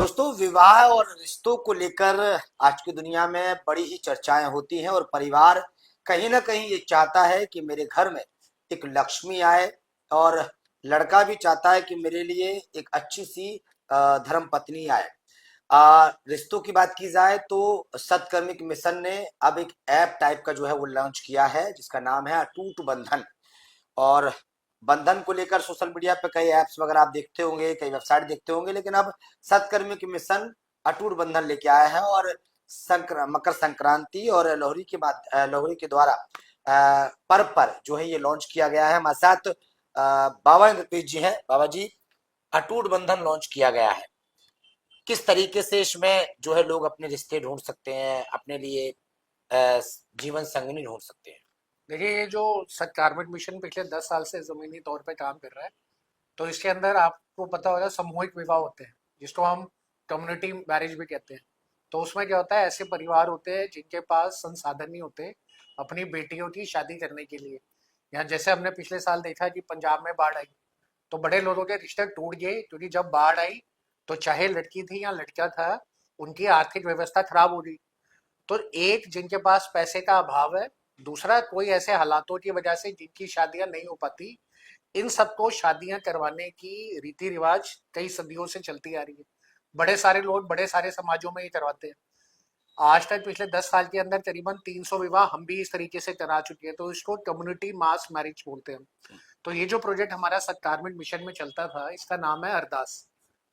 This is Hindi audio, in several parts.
दोस्तों, विवाह और रिश्तों को लेकर आज की दुनिया में बड़ी ही चर्चाएं होती हैं और परिवार कहीं ना कहीं ये चाहता है कि मेरे घर में एक लक्ष्मी आए और लड़का भी चाहता है कि मेरे लिए एक अच्छी सी धर्म पत्नी आए। रिश्तों की बात की जाए तो सत्कर्मिक मिशन ने अब एक ऐप टाइप का जो है वो लॉन्च किया है जिसका नाम है अटूट बंधन। और बंधन को लेकर सोशल मीडिया पे कई ऐप्स वगैरह आप देखते होंगे, कई वेबसाइट देखते होंगे, लेकिन अब सत्कर्मी की मिशन अटूट बंधन लेके आया है। और मकर संक्रांति और लोहड़ी के बाद लोहड़ी के द्वारा पर्व पर जो है ये लॉन्च किया गया है। हमारे साथ बाबा इंद्रप्रीत जी हैं। बाबा जी, अटूट बंधन लॉन्च किया गया है, किस तरीके से इसमें जो है लोग अपने रिश्ते ढूंढ सकते हैं, अपने लिए जीवन संगनी ढूंढ सकते हैं? देखिए, ये जो कार्बन मिशन पिछले 10 साल से जमीनी तौर पे काम कर रहा है। तो इसके अंदर आपको पता होगा सामूहिक विवाह होते हैं, जिसको हम कम्युनिटी मैरिज भी कहते हैं। तो उसमें क्या होता है, ऐसे परिवार होते हैं जिनके पास संसाधन नहीं होते अपनी बेटियों की शादी करने के लिए। यहाँ जैसे हमने पिछले साल देखा कि पंजाब में बाढ़ आई, तो बड़े लोगों के रिश्ते टूट गए, क्योंकि जब बाढ़ आई तो चाहे लड़की थी या लड़का था, उनकी आर्थिक व्यवस्था खराब हो गई। तो एक, जिनके पास पैसे का अभाव है। दूसरा, कोई ऐसे हालातों की वजह से जिनकी शादियां नहीं हो पाती। इन सबको शादियां करवाने की रीति रिवाज कई सदियों से चलती आ रही है। बड़े सारे लोग बड़े सारे समाजों में ही करवाते हैं। आज तक पिछले 10 साल के अंदर करीबन 300 विवाह हम भी इस तरीके से करा चुके हैं। तो इसको कम्युनिटी मास मैरिज बोलते हैं हम। तो ये जो प्रोजेक्ट हमारा सत्कारमेंट मिशन में चलता था, इसका नाम है अरदास।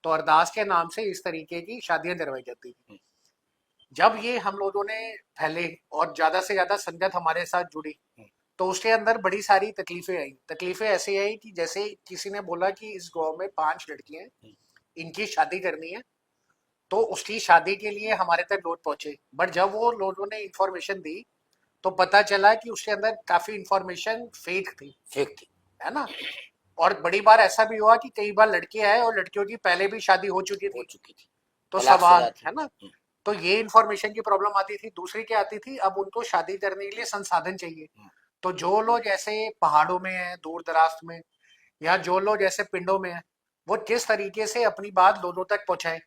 तो अरदास के नाम से इस तरीके की शादियां करवाई जाती थी। जब ये हम लोगों ने फैले और ज्यादा से ज्यादा संगत हमारे साथ जुड़ी, तो उसके अंदर बड़ी सारी तकलीफें आई। तकलीफें ऐसी आई कि जैसे किसी ने बोला कि इस गांव में 5 लड़कियां हैं, इनकी शादी करनी है। तो उसकी शादी के लिए हमारे तक लोग पहुंचे, बट जब वो लोगों ने इंफॉर्मेशन दी, तो पता चला कि उसके अंदर काफी इंफॉर्मेशन फेक थी। फेक थी। है ना। और बड़ी बार ऐसा भी हुआ कि कई बार लड़के आए और लड़कियों की पहले भी शादी हो चुकी हो थी। चुकी थी। तो तलाकशुदा सवाल थी। है ना। तो ये इन्फॉर्मेशन की प्रॉब्लम आती थी। दूसरी क्या आती थी, अब उनको शादी करने के लिए संसाधन चाहिए। तो जो लोग ऐसे पहाड़ों में हैं, दूर दराज में, या जो लोग ऐसे पिंडों में हैं, वो किस तरीके से अपनी बात लोगों तक पहुंचाएं।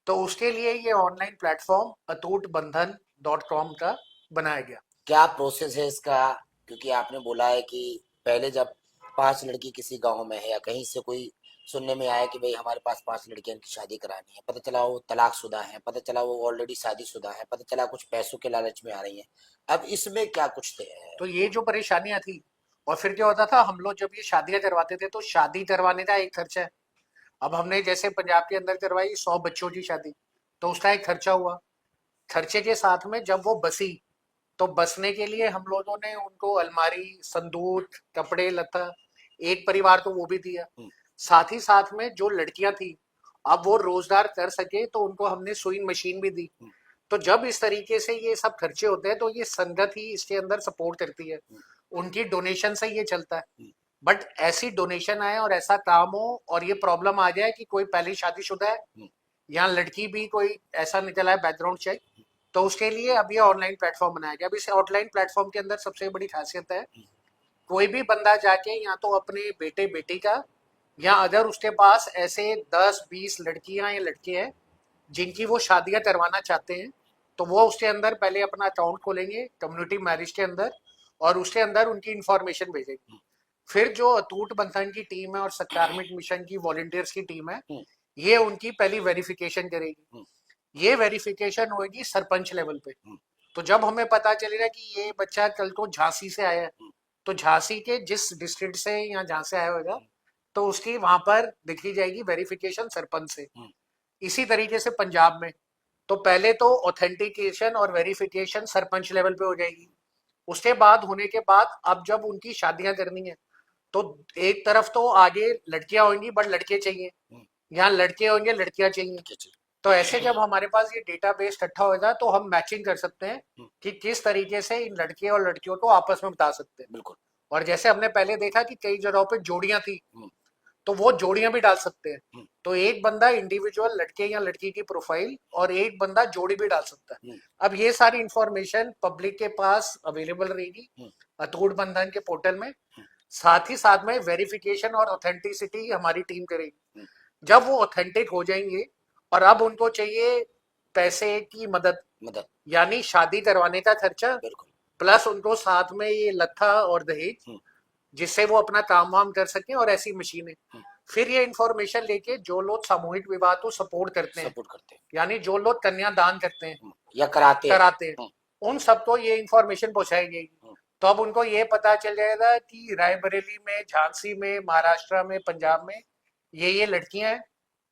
तो उसके लिए ये ऑनलाइन प्लेटफॉर्म अतूटबंधन.com का बनाया गया। क्या प्रोसेस है इसका? क्योंकि आपने बोला है कि पहले जब 5 लड़की किसी गांव में है या कहीं से कोई सुनने में आया कि भाई हमारे पास 5 लड़कियां की शादी करानी है, पता चला वो तलाकशुदा है, पता चला वो ऑलरेडी शादीशुदा है, पता चला कुछ पैसों के लालच में आ रही हैं। अब इसमें क्या कुछ तो ये जो परेशानियां थी, और फिर क्या होता था, हम लोग जब ये शादियां करवाते थे तो शादी करवाने का एक खर्चा है। अब हमने जैसे पंजाब के अंदर करवाई 100 बच्चों की शादी, तो उसका एक खर्चा हुआ। खर्चे के साथ में जब वो बसी, तो बसने के लिए हम लोगों ने उनको अलमारी, संदूक, कपड़े लता, एक परिवार तो वो भी दिया। साथ ही साथ में जो लड़कियां थी, अब वो रोजगार कर सके तो उनको हमने सुई मशीन भी दी। तो जब इस तरीके से ये सब खर्चे होते हैं, तो ये संगत ही इसके अंदर सपोर्ट करती है। उनकी डोनेशन से ये चलता है। बट ऐसी डोनेशन आए और ऐसा काम हो और ये प्रॉब्लम आ जाए कि कोई पहले शादीशुदा है या लड़की भी कोई ऐसा निकला है बैकग्राउंड चेक, तो उसके लिए अब ये ऑनलाइन प्लेटफॉर्म बनाया गया। अब इस ऑनलाइन प्लेटफॉर्म के अंदर सबसे बड़ी खासियत है, कोई भी बंदा जाके या तो अपने बेटे बेटी का, या अगर उसके पास ऐसे 10-20 लड़कियां या लड़के हैं जिनकी वो शादियां करवाना चाहते हैं, तो वो उसके अंदर पहले अपना अकाउंट खोलेंगे कम्युनिटी मैरिज के अंदर, और उसके अंदर उनकी इंफॉर्मेशन भेजेंगे। फिर जो अटूट बंधन की टीम है और सत्कारमिक मिशन की वॉलंटियर्स की टीम है, ये उनकी पहली वेरिफिकेशन करेगी। ये वेरिफिकेशन होगी सरपंच लेवल पे। तो जब हमें पता चलेगा कि ये बच्चा कल को झांसी से आया है, तो झांसी के जिस डिस्ट्रिक्ट से या जहां से आया होगा, तो उसकी वहां पर दिखी जाएगी वेरिफिकेशन सरपंच से। इसी तरीके से पंजाब में, तो पहले तो ऑथेंटिकेशन और वेरिफिकेशन सरपंच लेवल पे हो जाएगी। उसके बाद होने के बाद अब जब उनकी शादियां करनी है, तो एक तरफ तो आगे लड़कियां होंगी बट लड़के चाहिए, यहाँ लड़के होंगे लड़कियां चाहिए। तो ऐसे जब हमारे पास ये डेटाबेस इकट्ठा होगा, तो हम मैचिंग कर सकते हैं कि किस तरीके से इन लड़के और लड़कियों को आपस में बता सकते हैं। बिल्कुल। और जैसे हमने पहले देखा कि कई जगहों पे जोड़ियां थी, तो वो जोड़ियां भी डाल सकते हैं। तो एक बंदा इंडिविजुअल लड़के या लड़की की प्रोफाइल और एक बंदा जोड़ी भी डाल सकता है। अब ये सारी इंफॉर्मेशन पब्लिक के पास अवेलेबल रहेगी अतूट बंधन के पोर्टल में। साथ ही साथ में वेरिफिकेशन और ऑथेंटिसिटी हमारी टीम करेगी। जब वो ऑथेंटिक हो जाएंगे और अब उनको चाहिए पैसे की मदद, मदद। यानी शादी करवाने का खर्चा, बिल्कुल। प्लस उनको साथ में ये लत्था और दहेज, हम्म। जिससे वो अपना काम वाम कर सकें, और ऐसी मशीनें। हम्म। फिर ये इंफॉर्मेशन लेके जो लोग सामूहिक विवाह को सपोर्ट करते हैं, सपोर्ट करते हैं। यानी जो लोग कन्यादान करते हैं, या कराते हैं। कराते हैं, उन सबको ये इंफॉर्मेशन पहुंचाई जाएगी। हम्म। तो अब उनको ये पता चल जाएगा कि रायबरेली में, झांसी में, महाराष्ट्र में, पंजाब में ये लड़कियां हैं,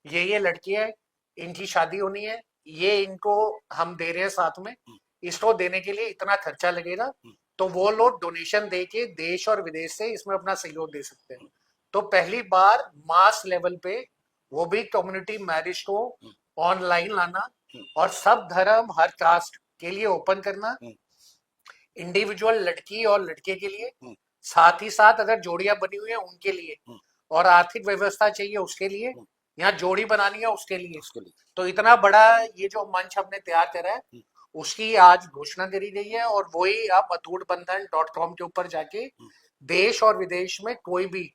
ये लड़कियां हैं, इनकी शादी होनी है, ये इनको हम दे रहे हैं साथ में, इसको देने के लिए इतना खर्चा लगेगा। तो वो लोग डोनेशन दे के देश और विदेश से इसमें अपना सहयोग दे सकते हैं। तो पहली बार मास लेवल पे वो भी कम्युनिटी मैरिज को ऑनलाइन लाना, और सब धर्म हर कास्ट के लिए ओपन करना, इंडिविजुअल लड़की और लड़के के लिए, साथ ही साथ अगर जोड़ियां बनी हुई है उनके लिए, और आर्थिक व्यवस्था चाहिए उसके लिए, यहाँ जोड़ी बनानी है उसके लिए। उसके लिए। तो इतना बड़ा ये जो मंच हमने तैयार करा है, उसकी आज घोषणा करी गई है, और वही आप अतूटबंधन.com के ऊपर जाके देश और विदेश में कोई भी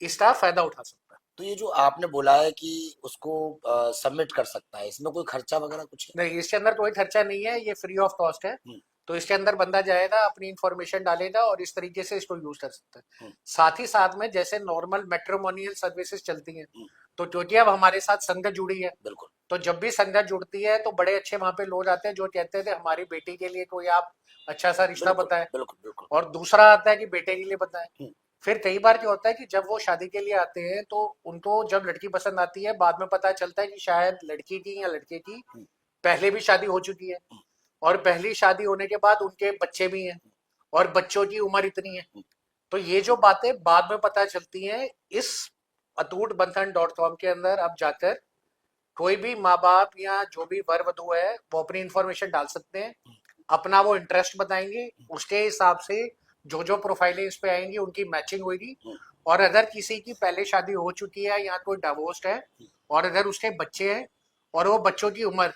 इसका फायदा उठा सकता है। तो ये जो आपने बोला है कि उसको सबमिट कर सकता है, इसमें कोई खर्चा वगैरह कुछ है? नहीं, इसके अंदर कोई खर्चा नहीं है, ये फ्री ऑफ कॉस्ट है। हम्म। तो इसके अंदर बंदा जाएगा, अपनी इंफॉर्मेशन डालेगा, और इस तरीके से इसको यूज कर सकता है। हम्म। साथ ही साथ में जैसे नॉर्मल मैट्रिमोनियल सर्विसेज चलती हैं, हम्म। तो क्योंकि अब हमारे साथ संगत जुड़ी है, बिल्कुल। तो जब भी संगत जुड़ती है तो बड़े अच्छे वहां पे लोग आते हैं जो कहते थे हमारी बेटी के लिए कोई आप अच्छा सा रिश्ता बिल्कुल बताएं, बिल्कुल बिल्कुल। और दूसरा आता है कि बेटे के लिए बताएं। हम्म। फिर कई बार क्या होता है कि जब वो शादी के लिए आते हैं तो उनको जब लड़की पसंद आती है, बाद में पता चलता है कि शायद लड़की की या लड़के की पहले भी शादी हो चुकी है, और पहली शादी होने के बाद उनके बच्चे भी हैं, और बच्चों की उम्र इतनी है। तो ये जो बातें बाद में पता चलती हैं, इस अतूटबंधन.com के अंदर अब जाकर कोई भी माँ बाप या जो भी वर वधु है वो अपनी इंफॉर्मेशन डाल सकते हैं, अपना वो इंटरेस्ट बताएंगे, उसके हिसाब से जो जो प्रोफाइलें इस पे आएंगी उनकी मैचिंग होगी। और अगर किसी की पहले शादी हो चुकी है या कोई डिवोर्स्ड है, और अगर उसके बच्चे हैं और वो बच्चों की उम्र,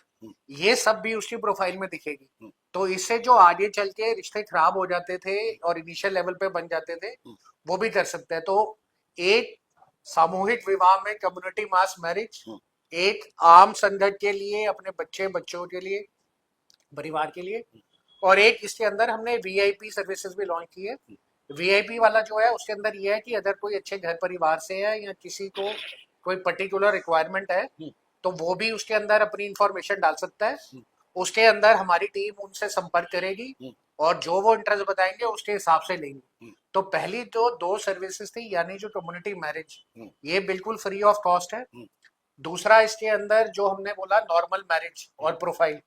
ये सब भी उसकी प्रोफाइल में दिखेगी। तो इससे जो आगे चल के रिश्ते खराब हो जाते थे और इनिशियल लेवल पे बन जाते थे, वो भी कर सकते हैं। तो एक सामूहिक विवाह में कम्युनिटी मास मैरिज, एक आम संगत के लिए, अपने बच्चे बच्चों के लिए, परिवार के लिए, और एक इसके अंदर हमने वीआईपी सर्विसेज भी लॉन्च की है। वीआईपी वाला जो है उसके अंदर ये है कि अगर कोई अच्छे घर परिवार से है या किसी को कोई पर्टिकुलर रिक्वायरमेंट है, तो वो भी उसके अंदर अपनी इंफॉर्मेशन डाल सकता है। उसके अंदर हमारी टीम उनसे संपर्क करेगी, और जो वो इंटरेस्ट बताएंगे उसके हिसाब से लेंगे। तो पहली जो दो सर्विसेज थी, यानी जो कम्युनिटी मैरिज, ये बिल्कुल फ्री ऑफ कॉस्ट है। दूसरा इसके अंदर जो हमने बोला नॉर्मल मैरिज और प्रोफाइल,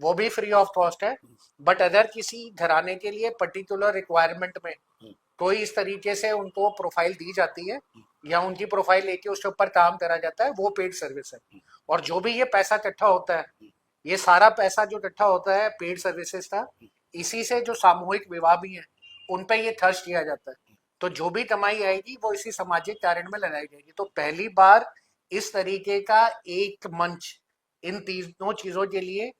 वो भी फ्री ऑफ कॉस्ट है। बट अगर किसी घराने के लिए पर्टिकुलर रिक्वायरमेंट में कोई इस तरीके से उनको प्रोफाइल दी जाती है, या उनकी प्रोफाइल लेके उसके ऊपर काम करा जाता है, वो पेड सर्विस है। और जो भी ये पैसा इकट्ठा होता है, ये सारा पैसा जो इकट्ठा होता है पेड सर्विसेज का, इसी से जो सामूहिक विवाह भी है उन पे ये खर्च किया जाता है। तो जो भी कमाई आएगी वो इसी सामाजिक कार्य में लगाई जाएगी। तो पहली बार इस तरीके का एक मंच इन तीनों चीजों के लिए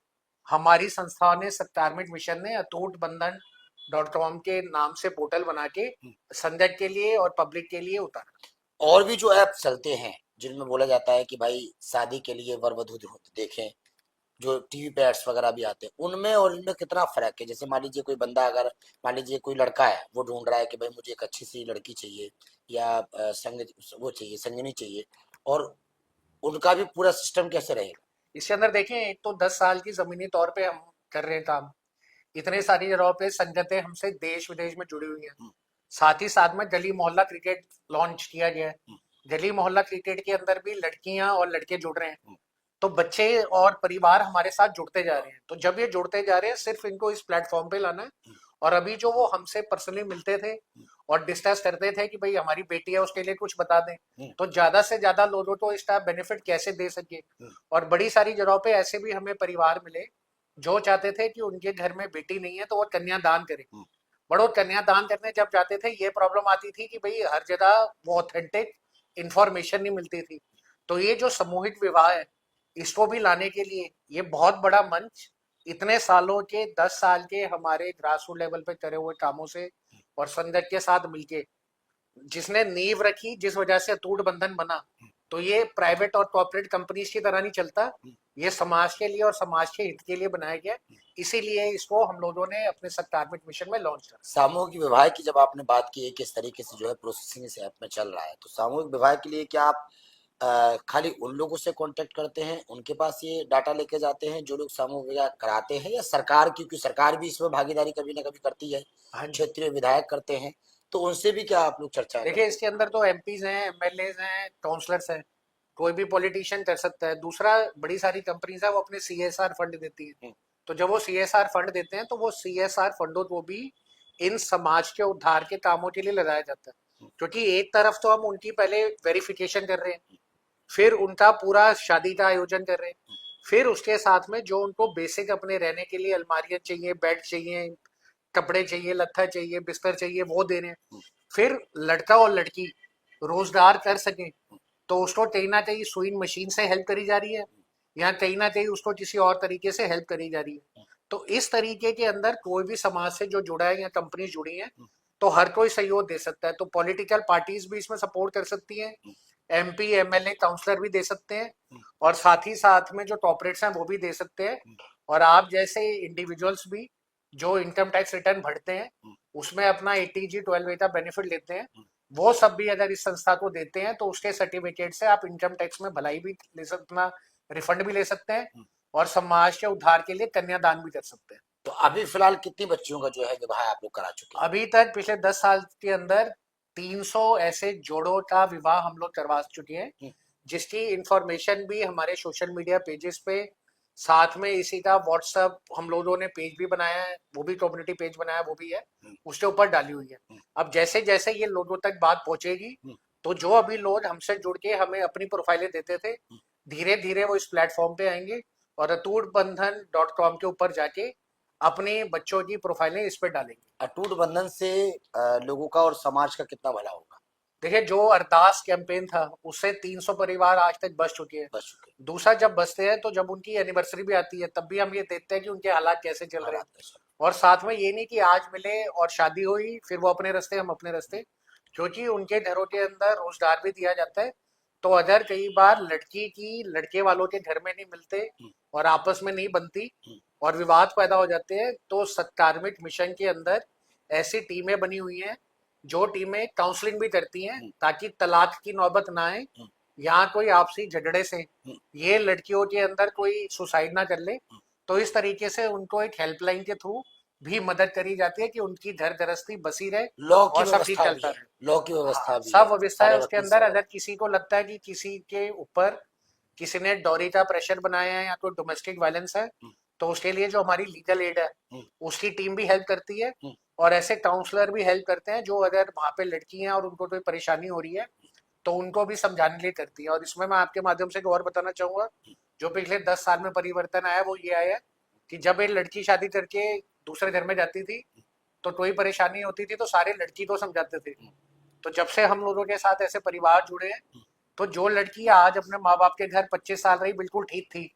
हमारी संस्था ने, सत्कारमिक मिशन ने अतूटबंधन.com के नाम से पोर्टल बना के संगत के लिए और पब्लिक के लिए उतारा। और भी जो ऐप चलते हैं जिनमें बोला जाता है कि भाई शादी के लिए वर वधु देखें, जो टीवी पे एड्स वगैरह भी आते हैं, उनमें और इनमें कितना फर्क है? जैसे मान लीजिए कोई बंदा, अगर मान लीजिए कोई लड़का है, वो ढूंढ रहा है कि भाई मुझे एक अच्छी सी लड़की चाहिए, या संग वो चाहिए, संगनी चाहिए, और उनका भी पूरा सिस्टम कैसे रहेगा? इसके अंदर देखें, एक तो 10 साल की जमीनी तौर पे हम कर रहे हैं काम, इतने सारी जगहों पे संगतें हमसे देश विदेश में जुड़ी हुई हैं। साथ ही साथ में गली मोहल्ला क्रिकेट लॉन्च किया गया है। गली मोहल्ला क्रिकेट के अंदर भी लड़कियां और लड़के जुड़ रहे हैं, तो बच्चे और परिवार हमारे साथ जुड़ते जा रहे हैं। तो जब ये जुड़ते जा रहे हैं, सिर्फ इनको इस प्लेटफॉर्म पे लाना है। और अभी जो वो हमसे पर्सनली मिलते थे और डिस्कस करते थे कि भाई हमारी बेटी है उसके लिए कुछ बता दें, तो ज्यादा से ज्यादा लोगों को इसका बेनिफिट कैसे दे सके। और बड़ी सारी जगहों पे ऐसे भी हमें परिवार मिले जो चाहते थे कि उनके घर में बेटी नहीं है तो वो कन्यादान करें। बड़ो कन्यादान करने जब जाते थे, ये प्रॉब्लम आती थी कि भाई हर जगह वो ऑथेंटिक इंफॉर्मेशन नहीं मिलती थी। तो ये जो सामूहिक विवाह है, इसको भी लाने के लिए ये बहुत बड़ा मंच, इतने सालों के 10 साल के हमारे ग्रास रूट लेवल पे करे हुए कामों से और संगत के साथ मिलके जिसने नींव रखी, जिस वजह से अटूट बंधन बना, तो ये प्राइवेट और कॉर्पोरेट कंपनीज की तरह नहीं चलता, ये समाज के लिए और समाज के हित के लिए बनाया गया है। इसीलिए इसको हम लोगों ने अपने सत्कारमिक मिशन में लॉन्च करा। सामूहिक विवाह की जब आपने बात की है किस तरीके से जो है प्रोसेसिंग इस ऐप में चल रहा है, तो सामूहिक विवाह के लिए क्या आप खाली उन लोगों से कांटेक्ट करते हैं, उनके पास ये डाटा लेके जाते हैं जो लोग सामूहिक विवाह कराते हैं, या सरकार, क्योंकि सरकार भी इसमें भागीदारी कभी ना कभी करती है, हाँ जी, क्षेत्रीय विधायक करते हैं, तो उनसे भी क्या आप लोग चर्चाएं करते देखिए हैं? इसके अंदर तो एमपीज हैं, एमएलएज हैं, काउंसलर्स हैं, कोई भी पॉलिटिशियन कर सकता है। दूसरा, बड़ी सारी कंपनीज है वो अपने सीएसआर फंड देती है, हम्म, तो जब वो सीएसआर फंड देते हैं तो वो सीएसआर फंडों को भी इन समाज के उद्धार के कामों के लिए लगाया जाता है। हम्म, क्योंकि एक तरफ तो हम उनकी पहले वेरिफिकेशन कर रहे हैं, फिर उनका पूरा शादी का आयोजन कर रहे हैं, फिर उसके साथ में जो उनको बेसिक अपने रहने के लिए अलमारियां चाहिए, बेड चाहिए, कपड़े चाहिए, लत्था चाहिए, बिस्तर चाहिए, वो दे रहे हैं। फिर लड़का और लड़की रोजगार कर सकें तो उसको कहीं ना कहीं सुइंग मशीन से हेल्प करी जा रही है, या कहीं ना कहीं उसको किसी और तरीके से हेल्प करी जा रही है। तो इस तरीके के अंदर कोई भी समाज से जो जुड़ा है या कंपनी जुड़ी है, तो हर कोई सहयोग दे सकता है। तो पॉलिटिकल पार्टीज भी इसमें सपोर्ट कर सकती हैं, एमपी एमएलए काउंसलर भी दे सकते हैं, और साथ ही साथ में जो कॉर्पोरेट्स हैं वो भी दे सकते हैं, और आप जैसे इंडिविजुअल्स भी जो इनकम टैक्स रिटर्न भरते हैं उसमें अपना 80G 12A का बेनिफिट लेते हैं, वो सब भी अगर इस संस्था को देते हैं तो उसके सर्टिफिकेट से आप इनकम टैक्स में भलाई भी ले सकते, अपना रिफंड भी ले सकते हैं, और समाज के उद्धार के लिए कन्यादान भी कर सकते हैं। तो अभी फिलहाल कितनी बच्चियों का जो है विवाह आप लोग करा चुके हैं? अभी तक पिछले 10 साल के अंदर 300 ऐसे जोड़ों का विवाह हम लोग करवा चुके हैं, जिसकी इंफॉर्मेशन भी हमारे सोशल मीडिया पेजेस पे, साथ में इसी का व्हाट्सएप हम लोगों ने पेज भी बनाया है, वो भी कम्युनिटी पेज बनाया, वो भी है, उसके ऊपर डाली हुई है। अब जैसे जैसे ये लोगों तक बात पहुंचेगी, तो जो अभी लोग हमसे जुड़ के हमें अपनी प्रोफाइलें देते थे, धीरे धीरे वो इस प्लेटफॉर्म पे आएंगे और अटूटबंधन.com के ऊपर जाके अपने बच्चों की प्रोफाइलें इस पे डालेंगे। अटूट बंधन से लोगों का और समाज का कितना भला होगा? देखिए, जो अरदास कैंपेन था उससे 300 परिवार आज तक बच चुके हैं। बच चुके दूसरा, जब बचते हैं तो जब उनकी एनिवर्सरी भी आती है तब भी हम ये देखते हैं कि उनके हालात कैसे चल रहे हैं। हालात कैसे? और साथ में ये नहीं कि आज मिले और शादी हुई फिर वो अपने रास्ते हम अपने रास्ते, क्योंकि उनके घरों के अंदर रोजगार भी दिया जाता है। तो अगर कई बार लड़की की लड़के वालों के घर में नहीं मिलते और आपस में नहीं बनती और विवाद पैदा हो जाते हैं, तो सत्कार्मिक मिशन के अंदर ऐसी टीमें बनी हुई हैं जो टीमें काउंसलिंग भी करती हैं ताकि तलाक की नौबत ना आए, यहाँ कोई आपसी झगड़े से ये लड़कियों के अंदर कोई सुसाइड ना कर ले। तो इस तरीके से उनको एक हेल्पलाइन के थ्रू भी मदद करी जाती है कि उनकी घर गृहस्थी बसी रहे लॉ की और सब ठीक व्यवस्था भी चलता है, रहे। लॉ की हाँ, व्यवस्था भी सब है, व्यवस्था है सारे उसके वकील अंदर। सब है। अगर किसी को लगता है कि किसी के ऊपर किसी ने डॉरी का प्रेशर बनाया है या कोई डोमेस्टिक वायलेंस है, तो उसके लिए जो हमारी लीगल एड है उसकी टीम भी हेल्प करती है, और ऐसे काउंसलर भी हेल्प करते हैं जो अगर वहाँ पे लड़की हैं और उनको कोई परेशानी हो रही है तो उनको भी समझाने के लिए करती है। और इसमें मैं आपके माध्यम से एक और बताना चाहूंगा, जो पिछले 10 साल में परिवर्तन आया वो ये आया कि जब एक लड़की शादी करके दूसरे घर में जाती थी तो कोई परेशानी होती थी तो सारे लड़की को समझाते थे। तो जब से हम लोगों के साथ ऐसे परिवार जुड़े हैं, तो जो लड़की आज अपने माँ बाप के घर 25 साल रही बिल्कुल ठीक थी,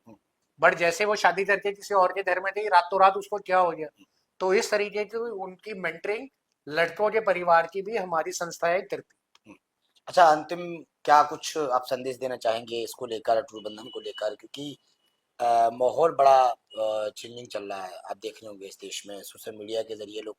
बट जैसे वो शादी करके किसी और के घर में गई रातों रात उसको क्या हो गया। तो इस तरीके की उनकी मेंटरिंग लड़कों के परिवार की भी हमारी संस्थाएं करती। अच्छा, अंतिम क्या कुछ आप संदेश देना चाहेंगे इसको लेकर, अटूट बंधन को लेकर, क्योंकि माहौल बड़ा चेंजिंग चल रहा है, आप देख रहे होंगे इस देश में सोशल मीडिया के जरिए लोग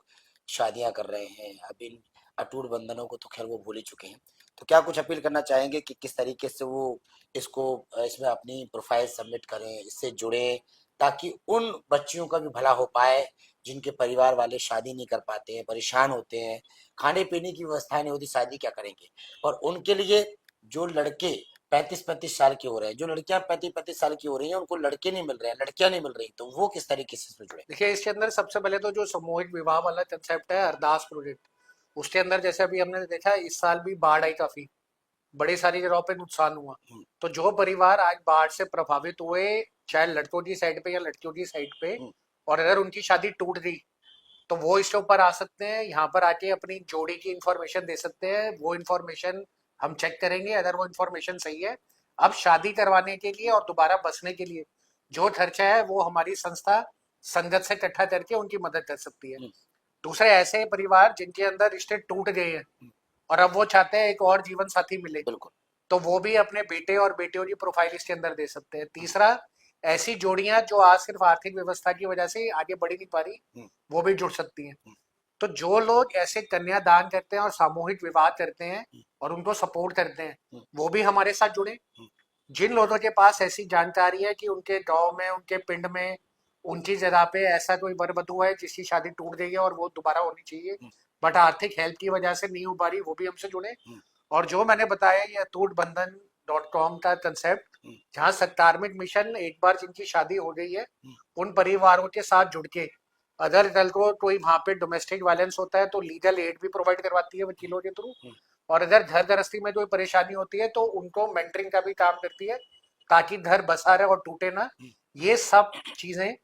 शादियां कर रहे हैं, अब इन अटूट बंधनों को तो खैर वो भूल ही चुके हैं। तो क्या कुछ अपील करना चाहेंगे कि किस तरीके से वो इसको इसमें अपनी प्रोफाइल सबमिट करें, इससे जुड़े, ताकि उन बच्चियों का भी भला हो पाए जिनके परिवार वाले शादी नहीं कर पाते हैं, परेशान होते हैं, खाने पीने की व्यवस्था नहीं होती, शादी क्या करेंगे। और उनके लिए जो लड़के 35-35 साल की हो रहे हैं, जो लड़कियां 35-35 साल की हो रही हैं, उनको लड़के नहीं मिल रहे हैं, लड़कियां नहीं मिल रही, तो वो किस तरीके से इसमें जुड़े? देखिए, इसके अंदर सबसे पहले तो जो सामूहिक विवाह वाला कंसेप्ट है अरदास प्रोजेक्ट, उसके अंदर जैसे अभी हमने देखा इस साल भी बाढ़ आई, काफी बड़ी सारी जगहों पे नुकसान हुआ। तो जो परिवार आज बाढ़ से प्रभावित हुए, चाहे लड़कों की साइड पे या लड़कियों की साइड पे, और अगर उनकी शादी टूट गई तो वो इसके ऊपर आ सकते हैं, यहाँ पर आके अपनी जोड़ी की इंफॉर्मेशन दे सकते हैं। वो इंफॉर्मेशन हम चेक करेंगे, अगर वो इंफॉर्मेशन सही है, अब शादी करवाने के लिए और दोबारा बसने के लिए जो खर्चा है वो हमारी संस्था संगत से इकट्ठा करके उनकी मदद कर सकती है। दूसरे ऐसे परिवार जिनके अंदर रिश्ते टूट गए हैं और अब वो चाहते हैं एक और जीवन साथी मिले, बिल्कुल। तो वो भी अपने बेटे और बेटियों की प्रोफाइल इसके अंदर दे सकते हैं। तीसरा, ऐसी जोड़ियां जो आज सिर्फ आर्थिक व्यवस्था की वजह से आगे बढ़ ही नहीं पा रही, हम्म, वो भी जुड़ सकती हैं। हम्म, तो जो लोग ऐसे कन्यादान करते हैं और सामूहिक विवाह करते हैं हम्म, और उनको सपोर्ट करते हैं, हम्म, वो भी हमारे साथ जुड़े। हम्म, जिन लोगों के पास ऐसी जानकारी है कि उनके गांव में, उनके पिंड में, उनकी जगह पे ऐसा कोई वर वधु है जिसकी शादी टूट गई है और वो दोबारा होनी चाहिए, हम्म, बट आर्थिक हेल्प की वजह से नहीं हो पा रही, वो भी हमसे जुड़े। हम्म, और जो मैंने बताया ये अटूट बंधन .com का कंसेप्ट, हम्म, जहाँ सत्कारमिक मिशन एक बार जिनकी शादी हो गई है हम्म, उन परिवारों के साथ जुड़ के, अगर कल को कोई वहां पे डोमेस्टिक वायलेंस होता है तो लीगल एड भी प्रोवाइड करवाती है वकीलों के थ्रू। हम्म, और अगर घर गृहस्थी में कोई परेशानी होती है तो उनको मेंटरिंग का भी काम करती है, ताकि घर बसा रहे और टूटे ना। हम्म, ये सब चीजें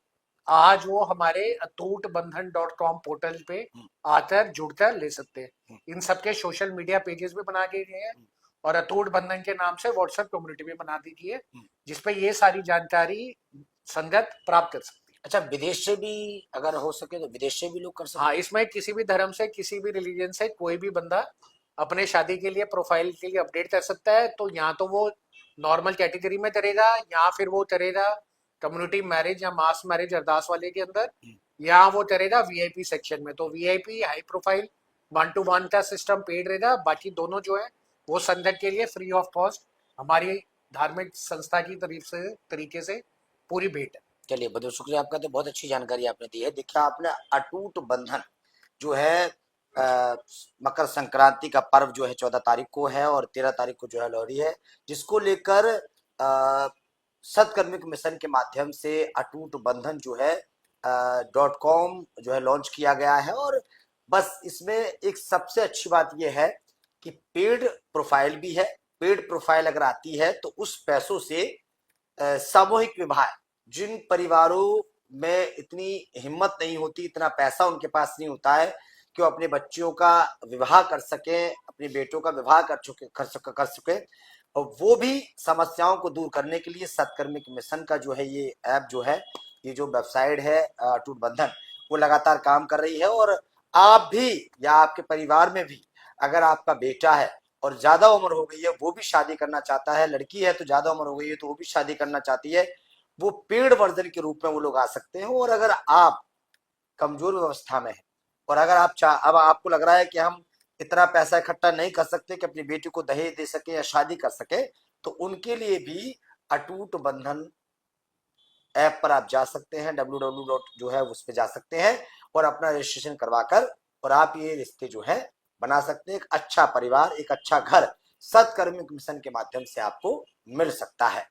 आज वो हमारे अटूट बंधन .com पोर्टल पे हम्म, आकर जुड़कर ले सकते हैं। हम्म, इन सबके सोशल मीडिया पेजेस भी बना के गए हैं हम्म, और अटूट बंधन के नाम से व्हाट्सएप कम्युनिटी भी बना दी गई है, हम्म। जिसपे ये सारी जानकारी संगत प्राप्त कर सकती है। अच्छा, विदेश से भी अगर हो सके तो विदेश से भी लोग कर हाँ, सकते हैं? इसमें किसी भी धर्म से, किसी भी रिलीजन से कोई भी बंदा अपने शादी के लिए प्रोफाइल के लिए अपडेट कर सकता है। तो यहाँ तो वो नॉर्मल कैटेगरी में करेगा, या फिर वो करेगा कम्युनिटी मैरिज या मास मैरिज अरदास वाले के अंदर, हम्म, या वो करेगा वीआईपी सेक्शन में। तो वीआईपी हाई प्रोफाइल 1-to-1 का सिस्टम पेड रहेगा, बाकी दोनों जो है वो संगत के लिए फ्री ऑफ कॉस्ट हमारी धार्मिक संस्था की तरफ से तरीके से पूरी भेंट है। चलिए, बहुत शुक्रिया आपका। तो बहुत अच्छी जानकारी आपने दी है। देखिए, आपने अटूट बंधन जो है, मकर संक्रांति का पर्व जो है 14 तारीख को है और 13 तारीख को जो है लोहड़ी है, जिसको लेकर सत्कर्मिक मिशन के माध्यम से अटूट बंधन जो है .com जो है लॉन्च किया गया है। और बस इसमें एक सबसे अच्छी बात यह है कि पेड प्रोफाइल भी है। पेड प्रोफाइल अगर आती है तो उस पैसों से सामूहिक विवाह, जिन परिवारों में इतनी हिम्मत नहीं होती, इतना पैसा उनके पास नहीं होता है कि वो अपने बच्चियों का विवाह कर सके, अपने बेटों का विवाह कर सके, और वो भी समस्याओं को दूर करने के लिए सत्कर्मिक मिशन का जो है ये ऐप जो है, ये जो वेबसाइट है अटूट बंधन, वो लगातार काम कर रही है। और आप भी या आपके परिवार में भी अगर आपका बेटा है और ज्यादा उम्र हो गई है, वो भी शादी करना चाहता है, लड़की है तो ज्यादा उम्र हो गई है तो वो भी शादी करना चाहती है, वो पेड वर्जन के रूप में वो लोग आ सकते हैं। और अगर आप कमजोर व्यवस्था में है और अगर आप अब आपको लग रहा है कि हम इतना पैसा इकट्ठा नहीं कर सकते कि अपनी बेटी को दहेज दे सके या शादी कर सके, तो उनके लिए भी अटूट बंधन ऐप पर आप जा सकते हैं, www जो है उस पर जा सकते हैं और अपना रजिस्ट्रेशन करवाकर और आप ये रिश्ते जो है बना सकते हैं। एक अच्छा परिवार, एक अच्छा घर सत्कर्मिक मिशन के माध्यम से आपको मिल सकता है।